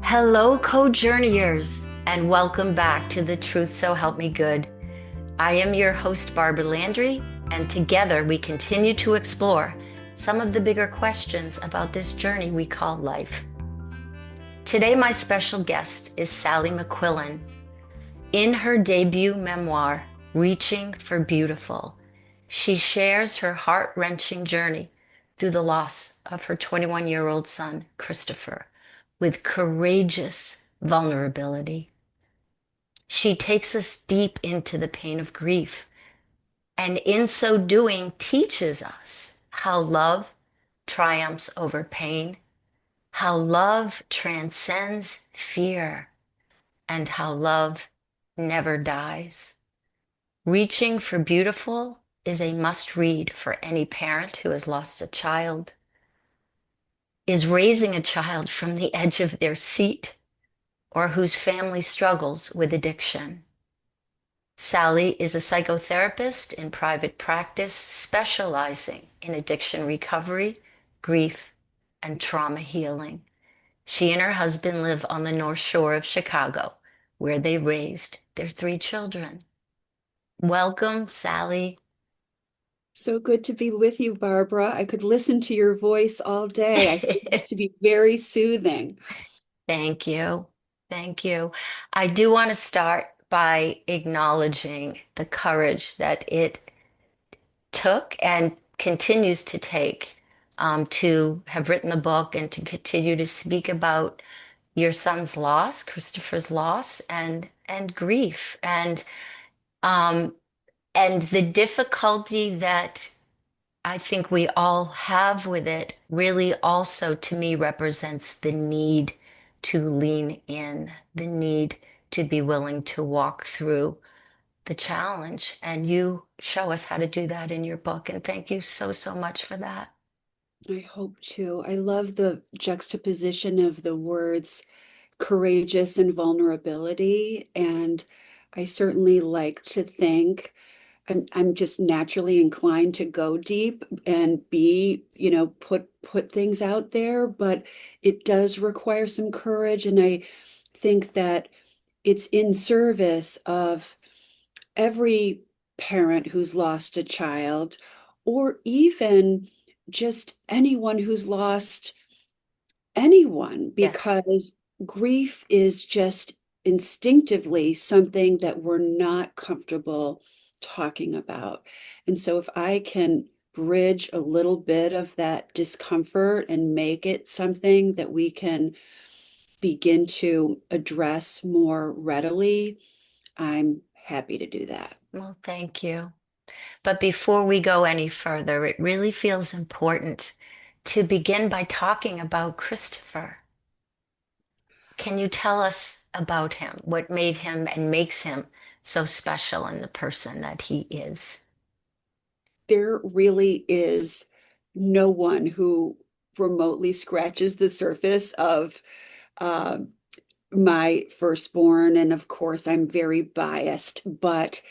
Hello, co-journeyers, and welcome back to The Truth So Help Me Good. I am your host, Barbara Landry, and together we continue to explore some of the bigger questions about this journey we call life. Today, my special guest is Sally McQuillen. In her debut memoir, Reaching for Beautiful, she shares her heart-wrenching journey through the loss of her 21-year-old son, Christopher, with courageous vulnerability. She takes us deep into the pain of grief, and in so doing, teaches us how love triumphs over pain, how love transcends fear, and how love never dies. Reaching for Beautiful is a must read for any parent who has lost a child, is raising a child from the edge of their seat, or whose family struggles with addiction. Sally is a psychotherapist in private practice, specializing in addiction recovery, grief, and trauma healing. She and her husband live on the North Shore of Chicago, where they raised their 3 children. Welcome, Sally. So good to be with you, Barbara. I could listen to your voice all day. I find it to be very soothing. Thank you. Thank you. I do want to start by acknowledging the courage that it took and continues to take to have written the book and to continue to speak about your son's loss, Christopher's loss, and grief, um, and the difficulty that I think we all have with it really also to me represents the need to lean in, the need to be willing to walk through the challenge. And you show us how to do that in your book. And thank you so, so much for that. I hope to. I love the juxtaposition of the words courageous and vulnerability. And I certainly like to think I'm just naturally inclined to go deep and put things out there, but it does require some courage. And I think that it's in service of every parent who's lost a child, or even just anyone who's lost anyone, Yes. because grief is just instinctively something that we're not comfortable talking about. And so, if I can bridge a little bit of that discomfort and make it something that we can begin to address more readily, I'm happy to do that. Well, thank you. But before we go any further, it really feels important to begin by talking about Christopher. Can you tell us about him? What made him and makes him so special and the person that he is? There really is no one who remotely scratches the surface of uh, my firstborn. And of course, I'm very biased, but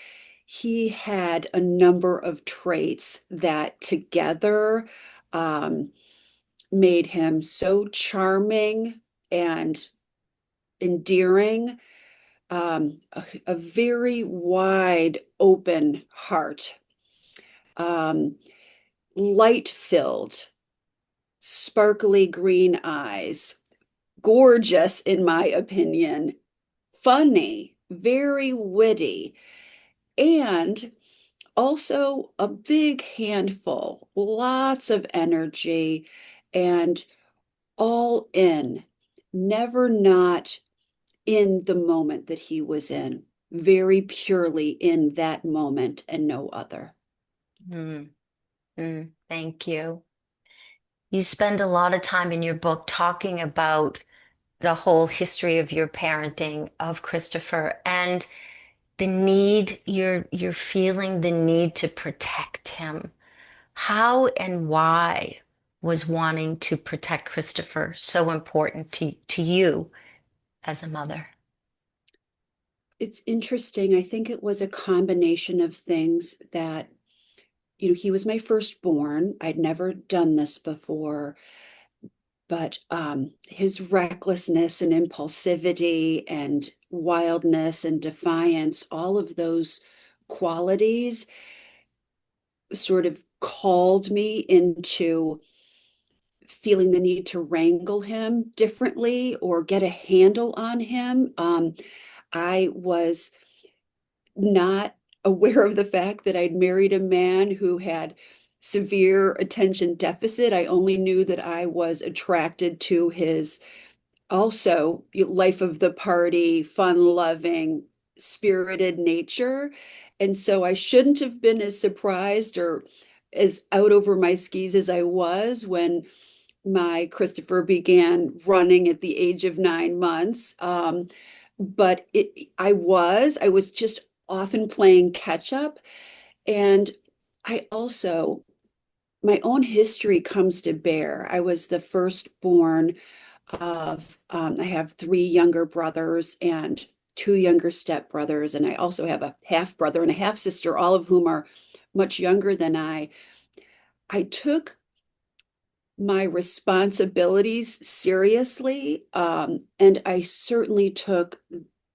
he had a number of traits that together um, made him so charming and endearing, a very wide open heart, um, light filled, sparkly green eyes, gorgeous, in my opinion, funny, very witty, and also a big handful, lots of energy, and all in, never not in the moment that he was in, very purely in that moment and no other. Mm, thank you. You spend a lot of time in your book talking about the whole history of your parenting of Christopher and the need you're feeling the need to protect him. How and why was wanting to protect Christopher so important to you as a mother? It's interesting. I think it was a combination of things that, he was my firstborn. I'd never done this before. but his recklessness and impulsivity and wildness and defiance, all of those qualities sort of called me into feeling the need to wrangle him differently or get a handle on him. I was not aware of the fact that I'd married a man who had severe attention deficit. I only knew that I was attracted to his also life of the party, fun loving, spirited nature. And so I shouldn't have been as surprised or as out over my skis as I was when my Christopher began running at the age of 9 months. But I was just often playing catch up. And I also, my own history comes to bear. I was the firstborn of, I have three younger brothers and two younger stepbrothers. And I also have a half brother and a half sister, all of whom are much younger than I. I took my responsibilities seriously. And I certainly took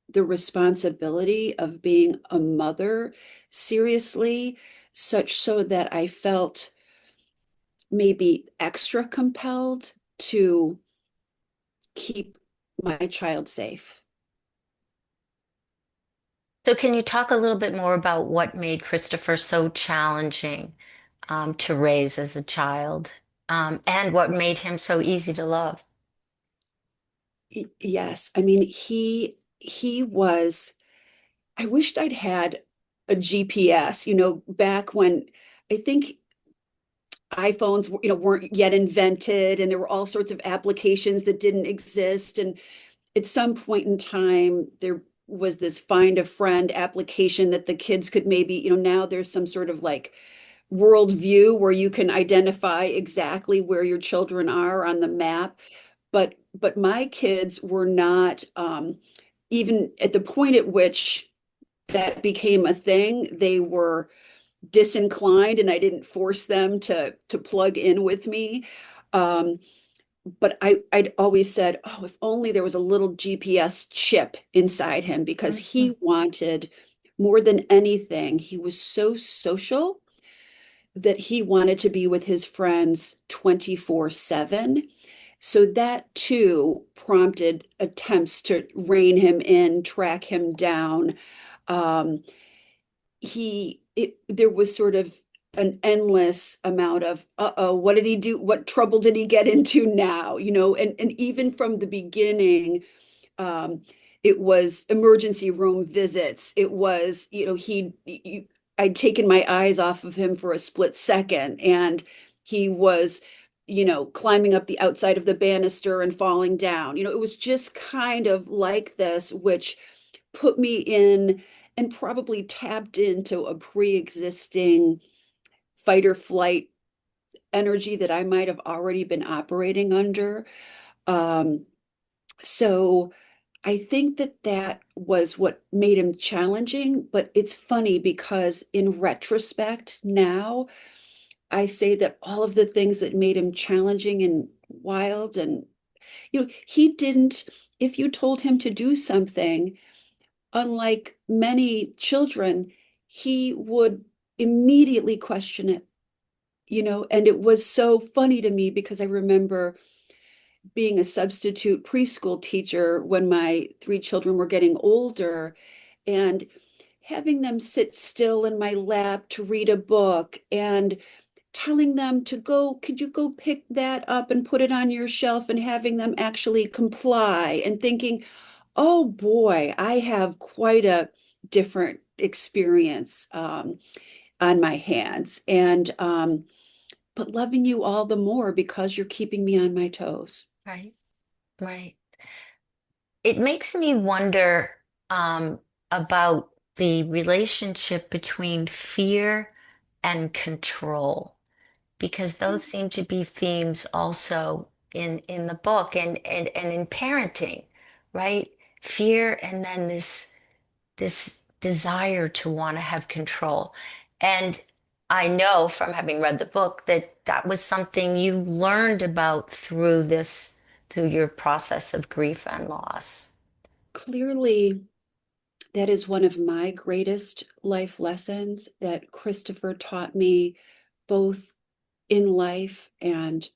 the responsibility of being a mother seriously, such so that I felt maybe extra compelled to keep my child safe. So, can you talk a little bit more about what made Christopher so challenging to raise as a child, and what made him so easy to love? Yes, I mean he was. I wished I'd had a GPS, back when I think iPhones, weren't yet invented, and there were all sorts of applications that didn't exist. And at some point in time, there was this find a friend application that the kids could maybe, now there's some sort of like world view where you can identify exactly where your children are on the map. But my kids were not even at the point at which that became a thing, they were disinclined, and I didn't force them to plug in with me. Um, but I'd always said, oh, if only there was a little GPS chip inside him, because Mhm. he wanted more than anything. He was so social that he wanted to be with his friends 24/7. So that too prompted attempts to rein him in, track him down. Um, there was sort of an endless amount of uh-oh, what did he do, what trouble did he get into now, and even from the beginning, um it was emergency room visits. It was, I'd taken my eyes off of him for a split second, and he was, climbing up the outside of the banister and falling down. It was just kind of like this, which put me in and probably tapped into a pre-existing fight or flight energy that I might have already been operating under. Um, so I think that that was what made him challenging. But it's funny because in retrospect now, I say that all of the things that made him challenging and wild, and he didn't, if you told him to do something, unlike many children, he would immediately question it, and it was so funny to me because I remember being a substitute preschool teacher when my three children were getting older, and having them sit still in my lap to read a book and telling them to go, could you go pick that up and put it on your shelf, and having them actually comply, and thinking, oh boy, I have quite a different experience on my hands. And but loving you all the more because you're keeping me on my toes. Right, right. It makes me wonder about the relationship between fear and control, because those seem to be themes also in the book and in parenting, right? Fear and then this desire to want to have control. And I know from having read the book that that was something you learned about through your process of grief and loss. Clearly, that is one of my greatest life lessons that Christopher taught me, both in life and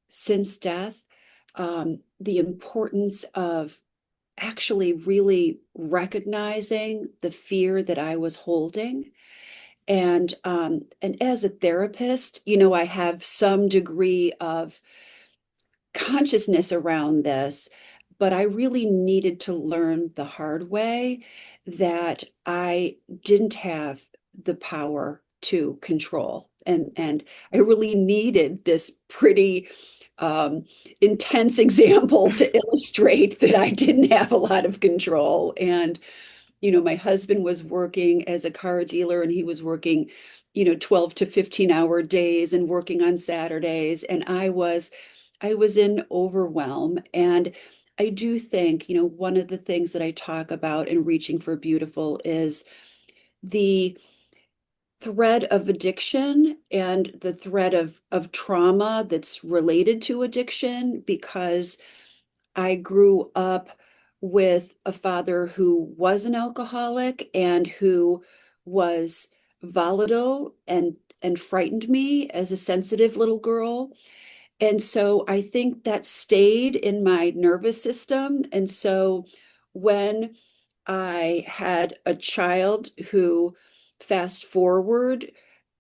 since death. The importance of actually really recognizing the fear that I was holding. And as a therapist, I have some degree of consciousness around this, but I really needed to learn the hard way that I didn't have the power to control. And I really needed this pretty um, intense example to illustrate that I didn't have a lot of control. And my husband was working as a car dealer and he was working, 12 to 15-hour days and working on Saturdays. And I was in overwhelm. And I do think, one of the things that I talk about in Reaching for Beautiful is the thread of addiction and the thread of trauma that's related to addiction, because I grew up with a father who was an alcoholic and who was volatile and frightened me as a sensitive little girl. And so I think that stayed in my nervous system. And so when I had a child who, fast forward,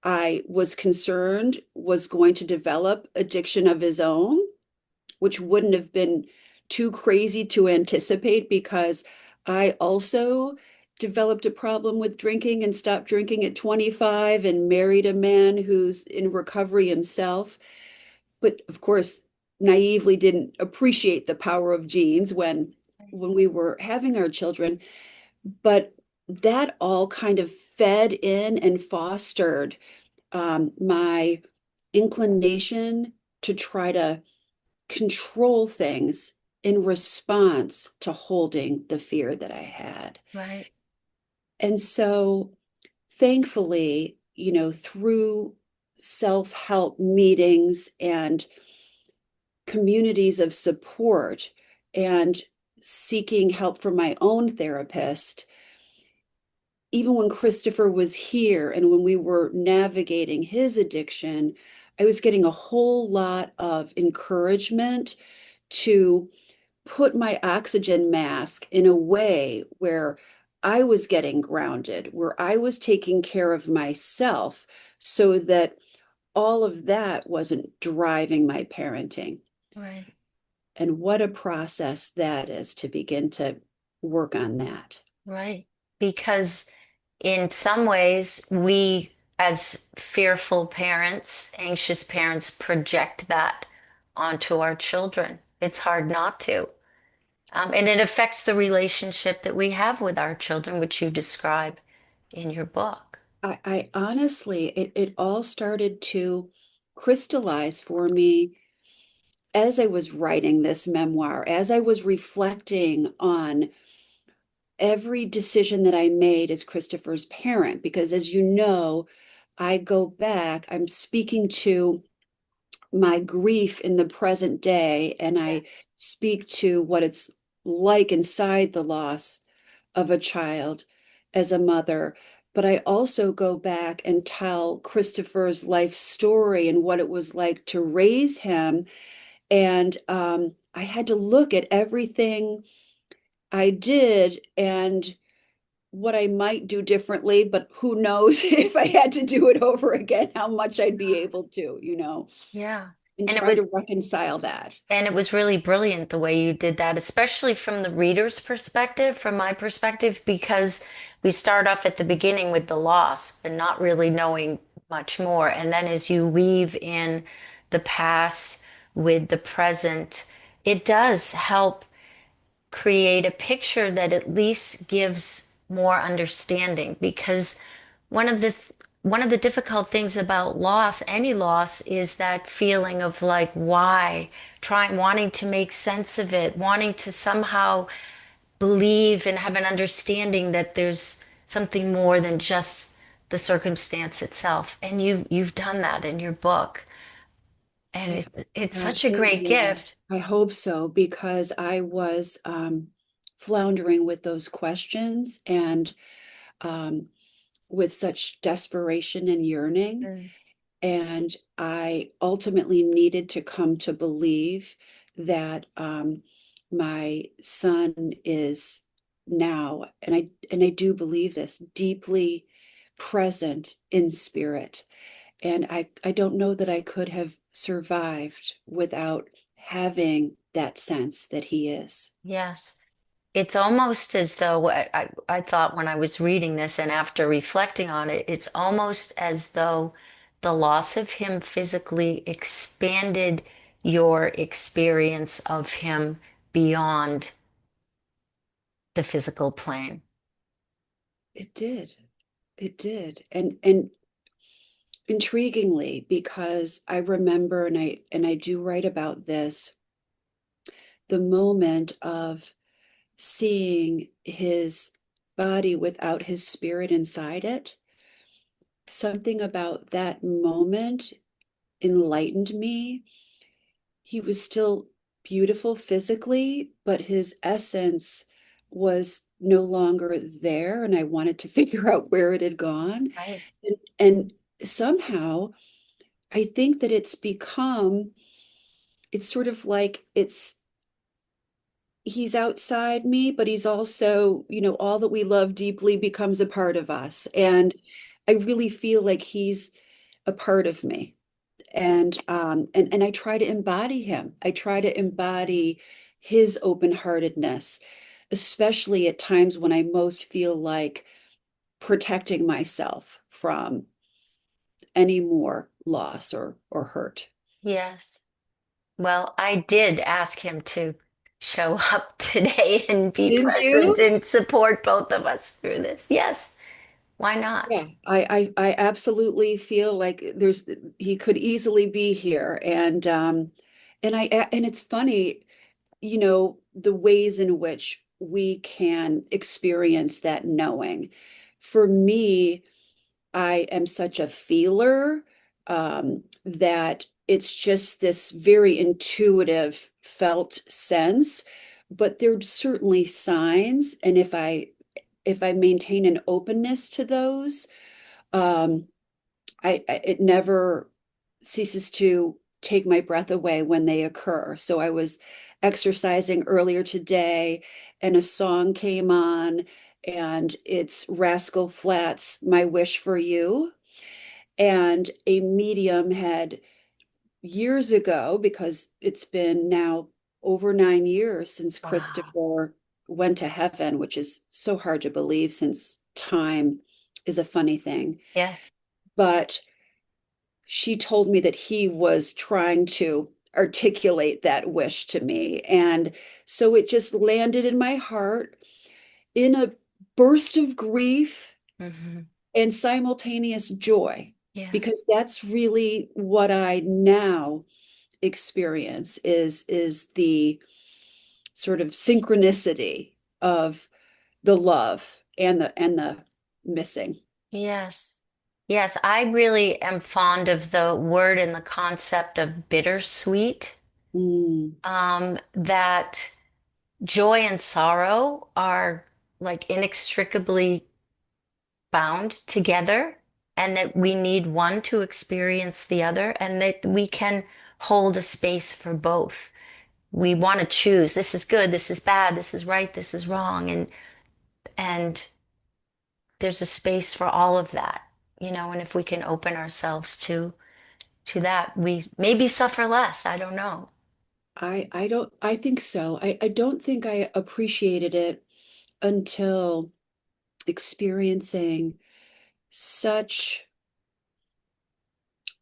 I was concerned was going to develop addiction of his own, which wouldn't have been too crazy to anticipate because I also developed a problem with drinking and stopped drinking at 25 and married a man who's in recovery himself. But of course, naively didn't appreciate the power of genes when we were having our children. But that all kind of fed in and fostered my inclination to try to control things in response to holding the fear that I had. Right. And so, thankfully, through self-help meetings and communities of support and seeking help from my own therapist, even when Christopher was here and when we were navigating his addiction, I was getting a whole lot of encouragement to put my oxygen mask in a way where I was getting grounded, where I was taking care of myself so that all of that wasn't driving my parenting. Right. And what a process that is to begin to work on that. Right. Because in some ways, we, as fearful parents, anxious parents, project that onto our children. It's hard not to. And it affects the relationship that we have with our children, which you describe in your book. I honestly, it all started to crystallize for me as I was writing this memoir, as I was reflecting on every decision that I made as Christopher's parent, because as you know, I go back, I'm speaking to my grief in the present day, and Yeah. I speak to what it's like inside the loss of a child as a mother. But I also go back and tell Christopher's life story and what it was like to raise him. And I had to look at everything I did and what I might do differently, but who knows if I had to do it over again, how much I'd be able to, Yeah. and And it try was to reconcile that. And it was really brilliant the way you did that, especially from the reader's perspective, from my perspective, because we start off at the beginning with the loss, but not really knowing much more. And then as you weave in the past with the present, it does help create a picture that at least gives more understanding, because one of the one of the difficult things about loss, any loss, is that feeling of like why, trying, wanting to make sense of it, wanting to somehow believe and have an understanding that there's something more than just the circumstance itself. And you've done that in your book. And I, it's such a thank great you. gift. I hope so because I was floundering with those questions and um, with such desperation and yearning. Mm. And I ultimately needed to come to believe that my son is now, and I do believe this, deeply present in spirit. And I don't know that I could have survived without having that sense that he is. Yes. It's almost as though I thought when I was reading this and after reflecting on it, it's almost as though the loss of him physically expanded your experience of him beyond the physical plane. It did. It did. And intriguingly, because I remember and I do write about this, the moment of seeing his body without his spirit inside it, something about that moment enlightened me. He was still beautiful physically, but his essence was no longer there. And I wanted to figure out where it had gone. Right. And somehow I think that it's sort of like he's outside me, but he's also, all that we love deeply becomes a part of us. And I really feel like he's a part of me. And I try to embody him. I try to embody his open-heartedness, especially at times when I most feel like protecting myself from any more loss or hurt. Yes. Well, I did ask him to show up today and be Did present you? and support both of us through this. Yes. Why not? Yeah, I absolutely feel like he could easily be here. And it's funny, the ways in which we can experience that knowing. For me, I am such a feeler that it's just this very intuitive felt sense. But there's certainly signs, and if I maintain an openness to those, um, it never ceases to take my breath away when they occur. So I was exercising earlier today, and a song came on, and it's Rascal Flatts' "My Wish for You." And a medium had years ago, because it's been now over 9 years since Wow. Christopher went to heaven, which is so hard to believe since time is a funny thing. Yes. But she told me that he was trying to articulate that wish to me. And so it just landed in my heart in a burst of grief Hmm. and simultaneous joy, Yes. because that's really what I now experience is the sort of synchronicity of the love and the missing. Yes. Yes, I really am fond of the word and the concept of bittersweet. Mm, That joy and sorrow are like inextricably bound together, and that we need one to experience the other, and that we can hold a space for both. We want to choose this is good, this is bad, this is right, this is wrong, and there's a space for all of that, and if we can open ourselves to that, we maybe suffer less. I don't know. I think so. I don't think I appreciated it until experiencing such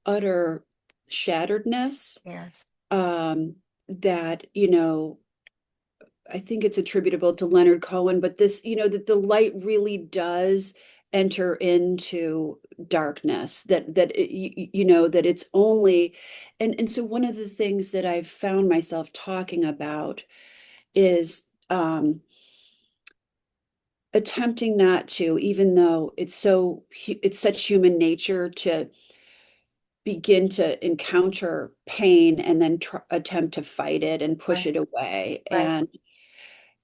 utter shatteredness, Yes. that, I think it's attributable to Leonard Cohen, but this, that the light really does enter into darkness, that it's only, and so one of the things that I've found myself talking about is attempting not to, even though it's such human nature to begin to encounter pain and then attempt to fight it and push Right, it away. right.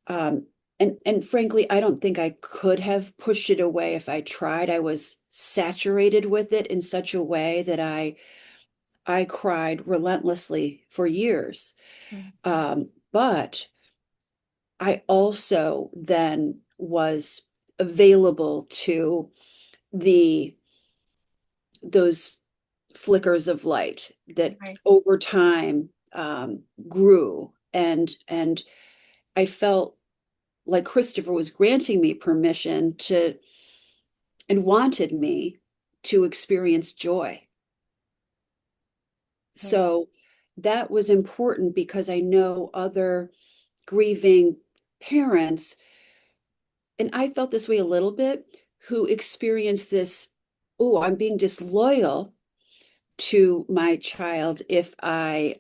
Um, and frankly, I don't think I could have pushed it away if I tried. I was saturated with it in such a way that I cried relentlessly for years. Mm. But I also then was available to the those flickers of light that Right, over time grew, and I felt like Christopher was granting me permission to and wanted me to experience joy. right, So that was important because I know other grieving parents, and I felt this way a little bit, who experienced this, oh, I'm being disloyal to my child if I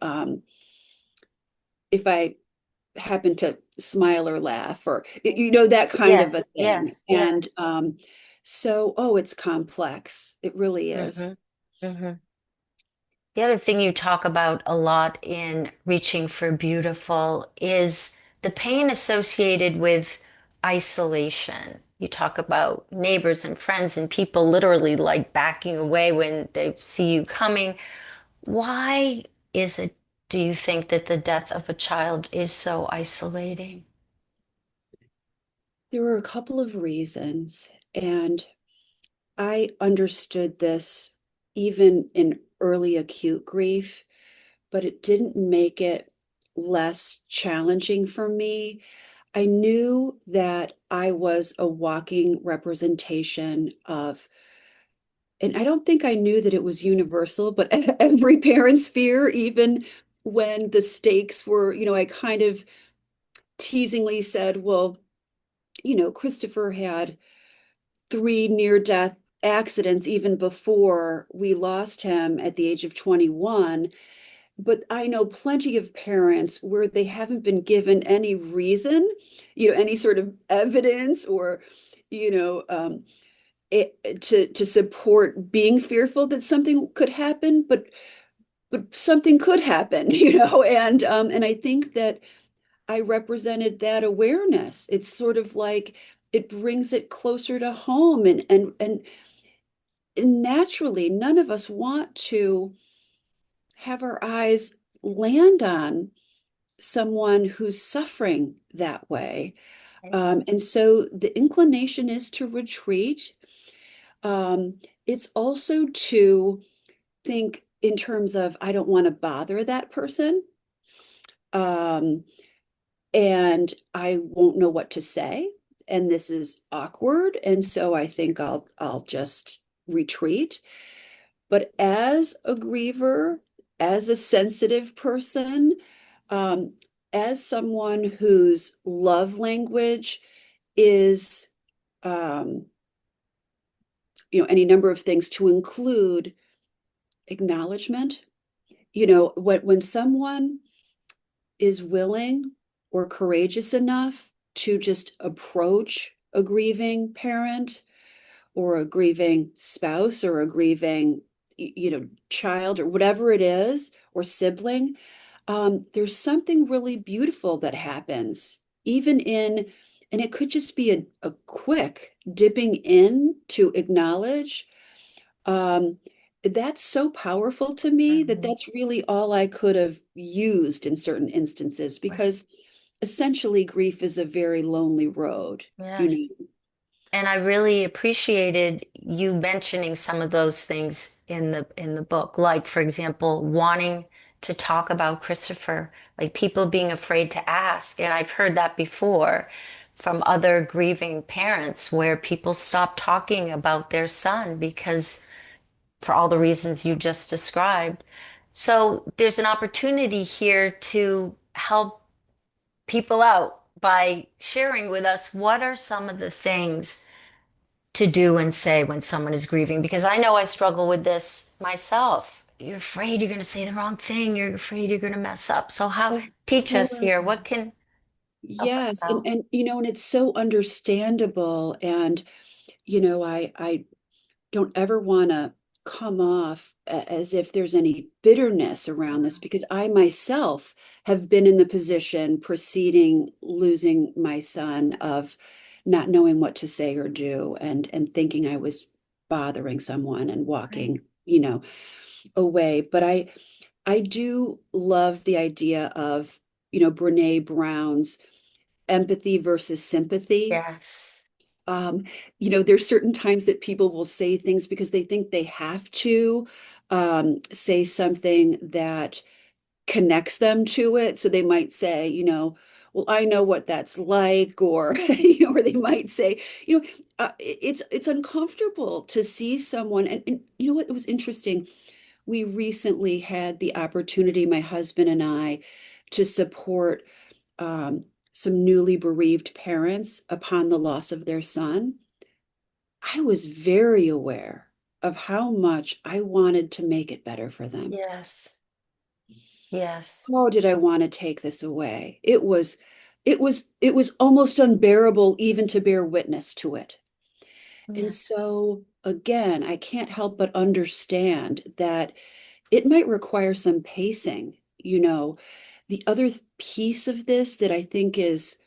happen to smile or laugh, or that kind of a yes, thing. yes, And yes. so, oh, it's complex. It really is. Hmm. Hmm. The other thing you talk about a lot in Reaching for Beautiful is the pain associated with isolation. You talk about neighbors and friends and people literally like backing away when they see you coming. Why is it, do you think, that the death of a child is so isolating? There were a couple of reasons, and I understood this even in early acute grief, but it didn't make it less challenging for me. I knew that I was a walking representation of, and I don't think I knew that it was universal, but every parent's fear, even when the stakes were, I kind of teasingly said, well, Christopher had three near-death accidents even before we lost him at the age of 21. But I know plenty of parents where they haven't been given any reason, any sort of evidence or, you know, to support being fearful that something could happen, but something could happen, and I think that I represented that awareness. It's sort of like it brings it closer to home, and naturally, none of us want to have our eyes land on someone who's suffering that way. And so the inclination is to retreat. It's also to think in terms of, I don't want to bother that person. Um, and I won't know what to say. And this is awkward. And so I think I'll just retreat. But as a griever, as a sensitive person, um, as someone whose love language is, um, any number of things to include acknowledgement, when someone is willing or courageous enough to just approach a grieving parent or a grieving spouse or a grieving child or whatever it is, or sibling, there's something really beautiful that happens even in, and it could just be a quick dipping in to acknowledge. um, that's so powerful to me that Mhm. that's really all I could have used in certain instances, Right. because essentially grief is a very lonely road, you Yes. know. And I really appreciated you mentioning some of those things in the book, like for example, wanting to talk about Christopher, like people being afraid to ask. And I've heard that before from other grieving parents where people stop talking about their son because for all the reasons you just described. So there's an opportunity here to help people out by sharing with us what are some of the things to do and say when someone is grieving, because I know I struggle with this myself. You're afraid you're going to say the wrong thing. You're afraid you're going to mess up. So how, teach us here, what can Help us Yes, out. and it's so understandable. And I don't ever want to come off as if there's any bitterness around this, because I myself have been in the position preceding losing my son of not knowing what to say or do, and thinking I was bothering someone and Right. walking, away. But I do love the idea of, Brene Brown's empathy versus sympathy. Yes. um, there's certain times that people will say things because they think they have to say something that connects them to it. So they might say, well, I know what that's like, or or they might say, it's uncomfortable to see someone. And you know what? It was interesting. We recently had the opportunity, my husband and I, to support some newly bereaved parents upon the loss of their son. I was very aware of how much I wanted to make it better for them. Yes. Yes. Oh, did I want to take this away? It was almost unbearable even to bear witness to it. And Yes. so again, I can't help but understand that it might require some pacing. The other piece of this that I think is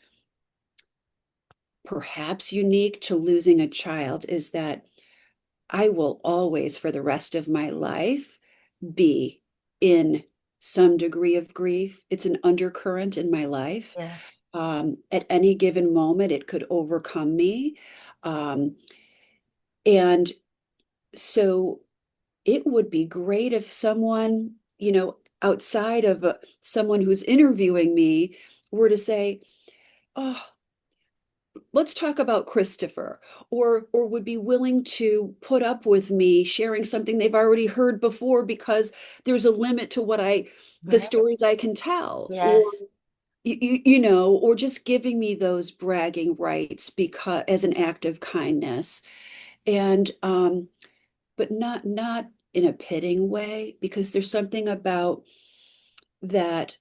perhaps unique to losing a child is that I will always, for the rest of my life, be in some degree of grief. It's an undercurrent in my life. Yes. At any given moment, it could overcome me. Um, and so it would be great if someone, outside of someone who's interviewing me, were to say, oh, let's talk about Christopher, or would be willing to put up with me sharing something they've already heard before, because there's a limit to the Right. stories I can tell, or Yes. or just giving me those bragging rights because as an act of kindness. And but not in a pitting way, because there's something about that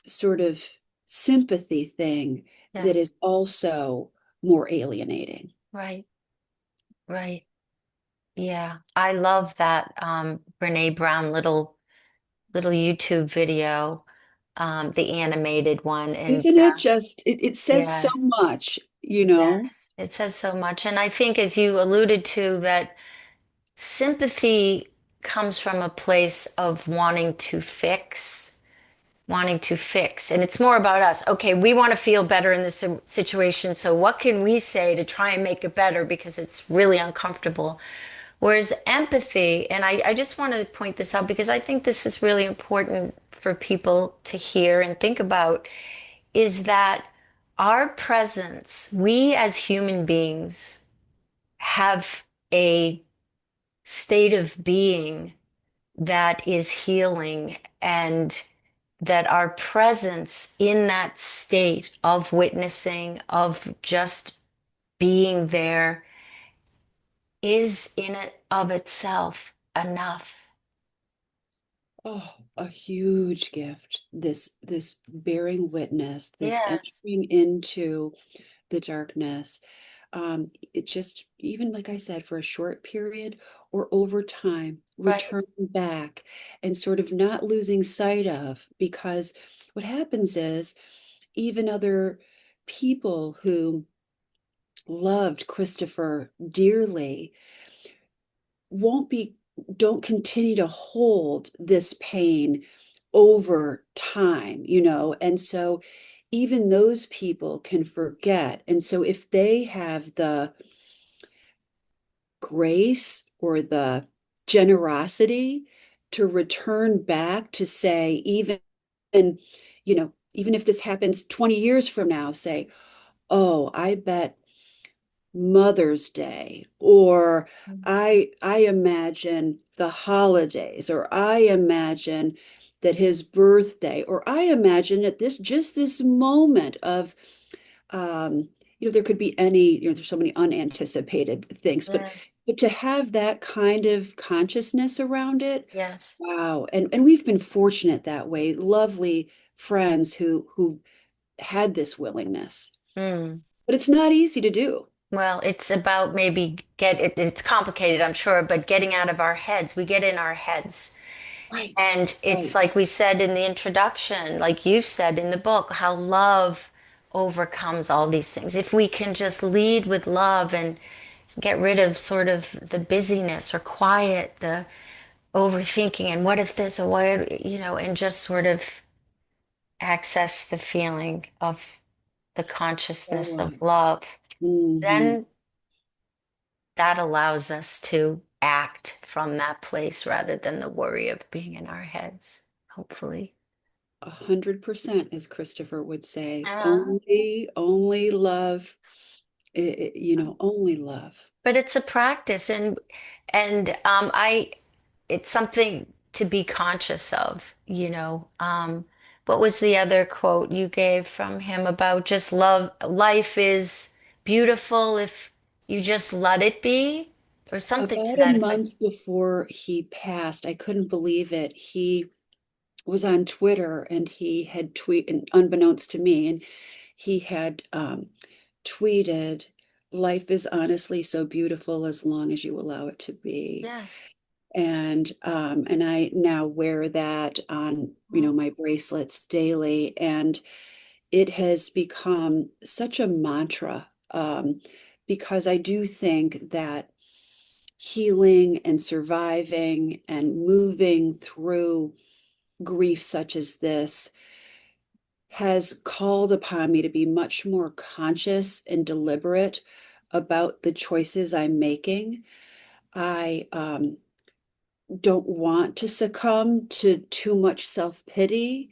sort of sympathy thing that Yes. is also more alienating. Right. Right. Yeah. I love that Brene Brown little YouTube video, the animated one, and Isn't it just, it says so yes. much. Yes. It says so much. And I think, as you alluded to, that sympathy comes from a place of wanting to fix. And it's more about us. Okay, we want to feel better in this situation. So what can we say to try and make it better because it's really uncomfortable? Whereas empathy, and I just want to point this out because I think this is really important for people to hear and think about, is that our presence, we as human beings have a state of being that is healing, and that our presence in that state of witnessing, of just being there, is in it of itself enough. Oh, a huge gift. This bearing witness, this Yes, entering into the darkness. It just, even like I said, for a short period or over time, right. return back and sort of not losing sight of, because what happens is even other people who loved Christopher dearly won't be don't continue to hold this pain over time, and so even those people can forget. And so if they have the grace or the generosity to return back to say, even if this happens 20 years from now, say, oh, I bet Mother's Day, or I imagine the holidays, or I imagine that his birthday, or I imagine at this moment of there could be any, there's so many unanticipated things, but Yes, to have that kind of consciousness around it, yes, wow. And we've been fortunate that way. Lovely friends who had this willingness. Mm. But it's not easy to do. Well, it's about maybe it's complicated, I'm sure, but getting out of our heads. We get in our heads. Right. And it's Right. like we said in the introduction, like you've said in the book, how love overcomes all these things. If we can just lead with love and get rid of sort of the busyness or quiet the overthinking and what if this or what, and just sort of access the feeling of the So consciousness of right. love, Hmm. then that allows us to act from that place rather than the worry of being in our heads, hopefully. 100%, as Christopher would say, Uh, only love, only love. but it's a practice, and it's something to be conscious of, what was the other quote you gave from him about just love? Life is beautiful if you just let it be, or something to About a that effect. month before he passed, I couldn't believe it. He was on Twitter and he had tweeted, unbeknownst to me, and he had tweeted, "Life is honestly so beautiful as long as you allow it to be." Yes. And I now wear that on, Oh, my bracelets daily, and it has become such a mantra, because I do think that healing and surviving and moving through grief such as this has called upon me to be much more conscious and deliberate about the choices I'm making. I don't want to succumb to too much self-pity.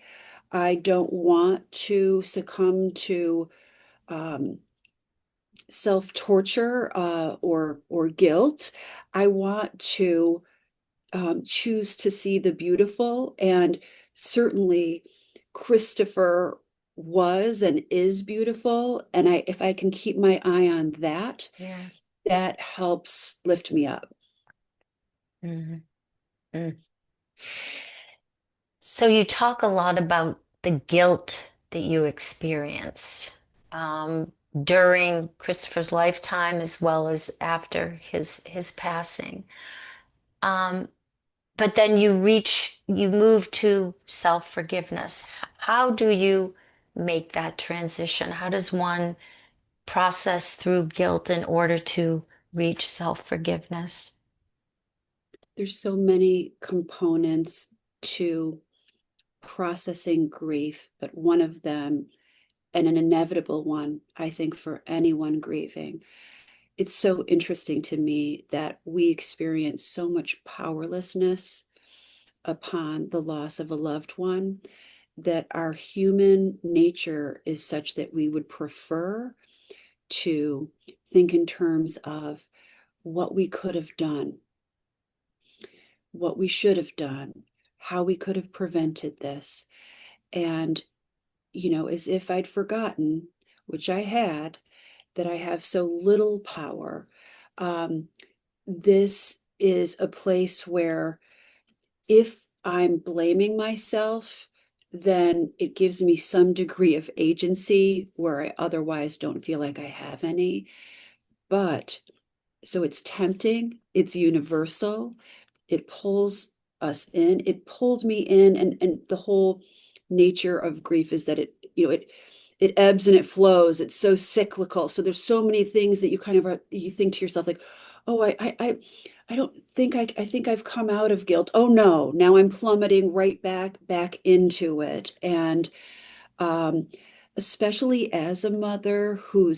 I don't want to succumb to um, self-torture, or guilt. I want to choose to see the beautiful, and certainly Christopher was and is beautiful. And if I can keep my eye on that, yeah. that helps lift me up. Mhm. Mm. So you talk a lot about the guilt that you experienced um, during Christopher's lifetime as well as after his passing. Um, but then you move to self-forgiveness. How do you make that transition? How does one process through guilt in order to reach self-forgiveness? There's so many components to processing grief, but one of them, and an inevitable one, I think, for anyone grieving, it's so interesting to me that we experience so much powerlessness upon the loss of a loved one, that our human nature is such that we would prefer to think in terms of what we could have done, what we should have done, how we could have prevented this. And, as if I'd forgotten, which I had, that I have so little power. Um, this is a place where if I'm blaming myself, then it gives me some degree of agency where I otherwise don't feel like I have any. But so it's tempting, it's universal, it pulls us in. It pulled me in, and the whole nature of grief is that it ebbs and it flows. It's so cyclical. So there's so many things that you kind of you think to yourself like, oh, I don't think I think I've come out of guilt. Oh no, now I'm plummeting right back into it. And um, especially as a mother who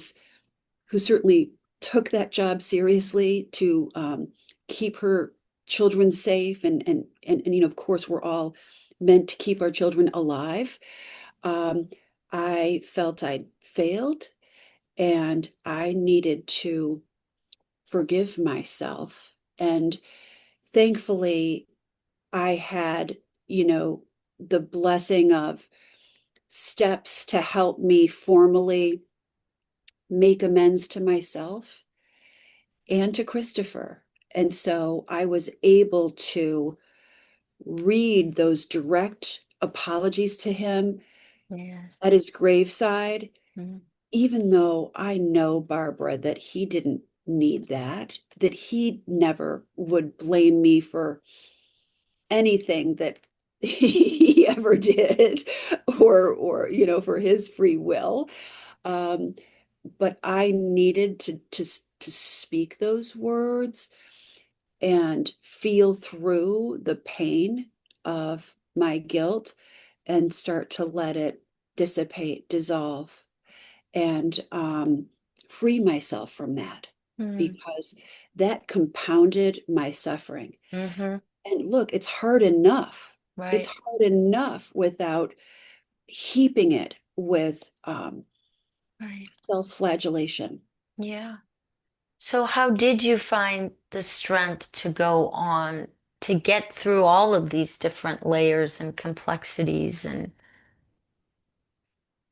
certainly took that job seriously to keep her children safe, and of course we're all meant to keep our children alive. um, I felt I'd failed, and I needed to forgive myself. And thankfully I had, the blessing of steps to help me formally make amends to myself and to Christopher. And so I was able to read those direct apologies to him Yes. at his graveside, Mm-hmm. even though I know, Barbara, that he didn't need that, that he never would blame me for anything that he ever did, or for his free will. Um, but I needed to speak those words and feel through the pain of my guilt and start to let it dissipate, dissolve, and free myself from that, because that compounded my suffering. Mm-hmm. And look, it's hard enough. It's Right. hard enough without heaping it with Right. self-flagellation. Yeah. So, how did you find the strength to go on to get through all of these different layers and complexities and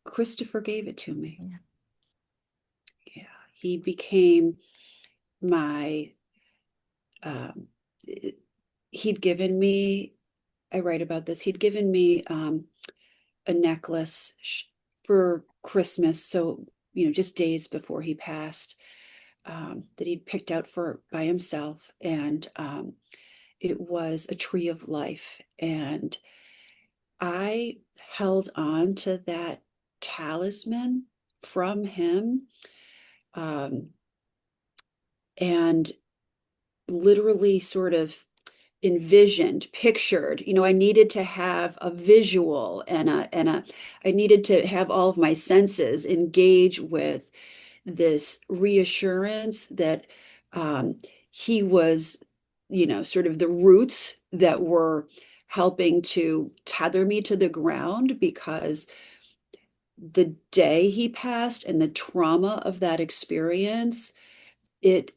Christopher gave it to me. yeah. Yeah, he became my, um, he'd given me, I write about this, he'd given me a necklace for Christmas. So, just days before he passed, that he'd picked out for by himself. And it was a tree of life. And I held on to that talisman from him, um, and literally sort of envisioned, pictured. I needed to have a visual I needed to have all of my senses engage with this reassurance that um, he was, sort of the roots that were helping to tether me to the ground, because the day he passed and the trauma of that experience, it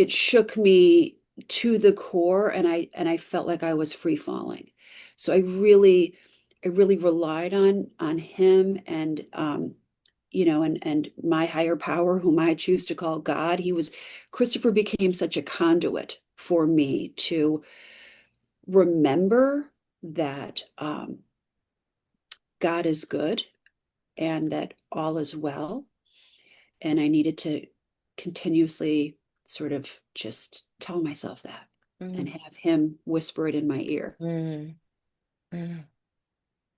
shook me to the core, and I felt like I was free falling. So I really relied on him, and and my higher power, whom I choose to call God. Christopher became such a conduit for me to remember that God is good and that all is well. And I needed to continuously sort of just tell myself that and Mm, have him whisper it in my ear. mm, mm.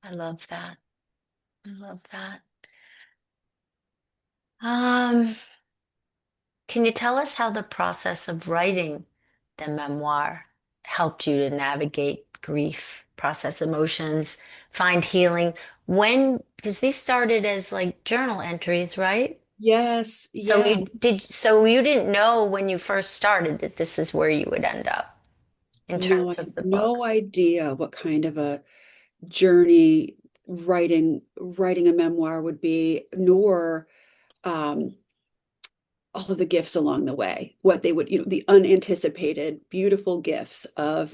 I love that. I love that. Um, can you tell us how the process of writing the memoir helped you to navigate grief, process emotions, find healing? Because these started as like journal entries, right? Yes, So yeah. so you didn't know when you first started that this is where you would end up in No, I terms of had the book. no idea what kind of a journey writing a memoir would be, nor um, all of the gifts along the way, what they would, the unanticipated, beautiful gifts of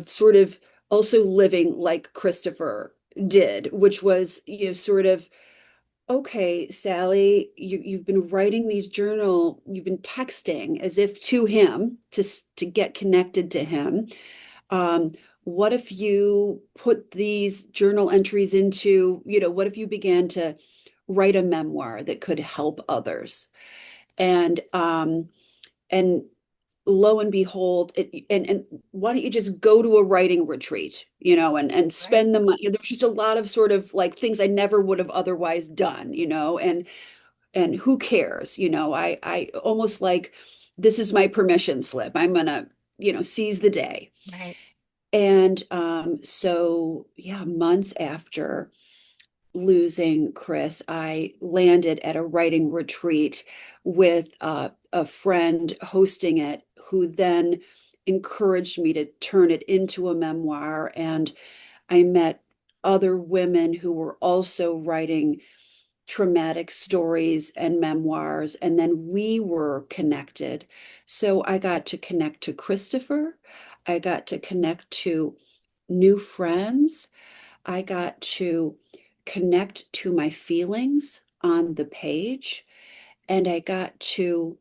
sort of also living like Christopher did, which was, sort of, okay, Sally, you've been writing these you've been texting as if to him to get connected to him. Um, what if you put these journal entries into, what if you began to write a memoir that could help others? And and lo and behold, and why don't you just go to a writing retreat, and Right. spend the money? There's just a lot of sort of like things I never would have otherwise done, and who cares? I almost like, this is my permission slip. I'm gonna, seize the day. Right. And so yeah, months after losing Chris, I landed at a writing retreat with a friend hosting it, who then encouraged me to turn it into a memoir. And I met other women who were also writing traumatic stories and memoirs, and then we were connected. So I got to connect to Christopher. I got to connect to new friends. I got to connect to my feelings on the page, and I got to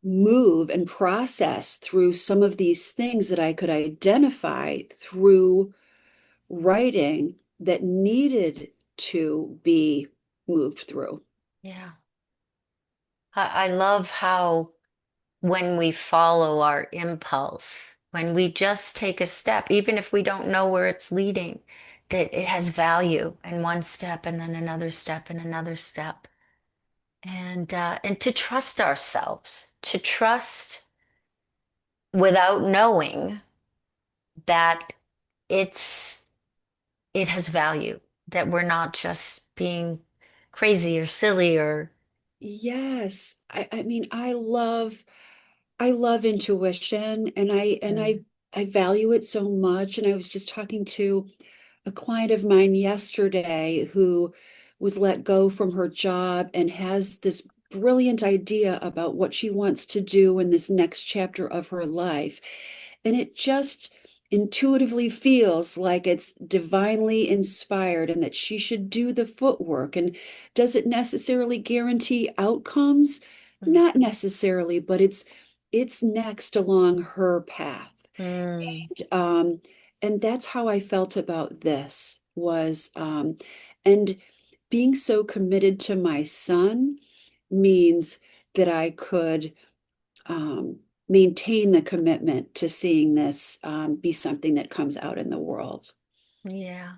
move and process through some of these things that I could identify through writing that needed to be moved through. Yeah. I love how when we follow our impulse, when we just take a step, even if we don't know where it's leading, that it has value and one step and then another step and another step. And to trust ourselves, to trust without knowing that it's it has value, that we're not just being crazy or silly or Yes. I mean, I love intuition and Mm, I value it so much. And I was just talking to a client of mine yesterday who was let go from her job and has this brilliant idea about what she wants to do in this next chapter of her life. And it just intuitively feels like it's divinely inspired and that she should do the footwork. And does it necessarily guarantee outcomes? mm, Not necessarily, but it's next along her path. mm, Um, and that's how I felt about this was, and being so committed to my son means that I could maintain the commitment to seeing this be something that comes out in the world. yeah.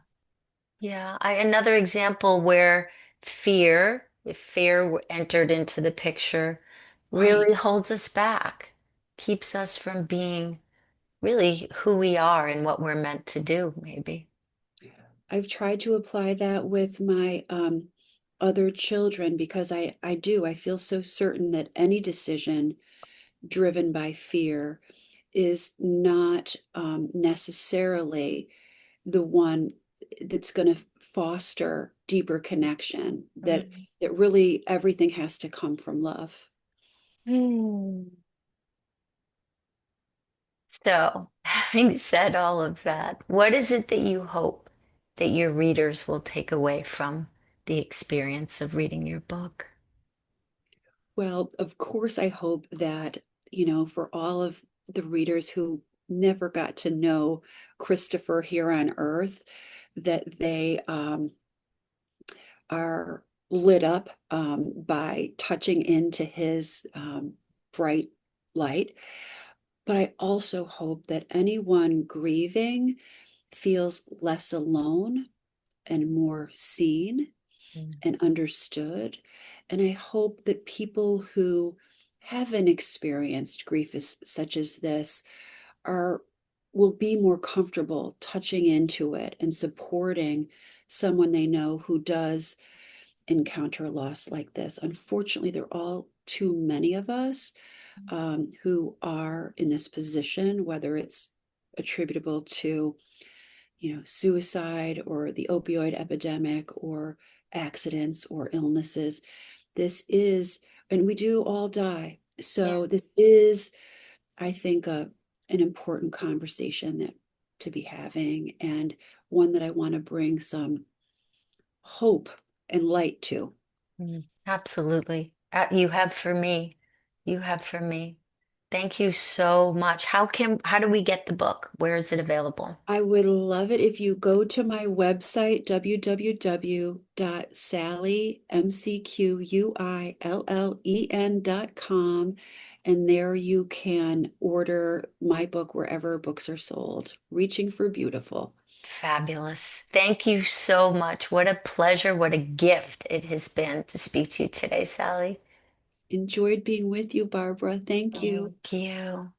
Yeah, another example where if fear entered into the picture, Right. really holds us back, keeps us from being really who we are and what we're meant to do, maybe. I've tried to apply that with my other children because I feel so certain that any decision driven by fear is not necessarily the one that's going to foster deeper connection, Mm. that really everything has to come from love. Mm. So, having said all of that, what is it that you hope that your readers will take away from the experience of reading your book? Well, of course, I hope that, for all of the readers who never got to know Christopher here on Earth, that they are lit up by touching into his bright light. But I also hope that anyone grieving feels less alone and more seen Mm. and understood. And I hope that people who haven't experienced grief such as this are will be more comfortable touching into it and supporting someone they know who does encounter a loss like this. Unfortunately, there are all too many of us who are in this position, whether it's attributable to, suicide or the opioid epidemic or accidents or illnesses. This is, and we do all die. Yeah. So this is, I think, an important conversation that to be having and one that I want to bring some hope and light to. Absolutely. You have for me. You have for me. Thank you so much. How do we get the book? Where is it available? I would love it if you go to my website, www.sallymcquillen.com, and there you can order my book wherever books are sold. Reaching for Beautiful. Fabulous. Thank you so much. What a pleasure, what a gift it has been to speak to you today, Sally. Enjoyed being with you, Barbara. Thank you. Thank you.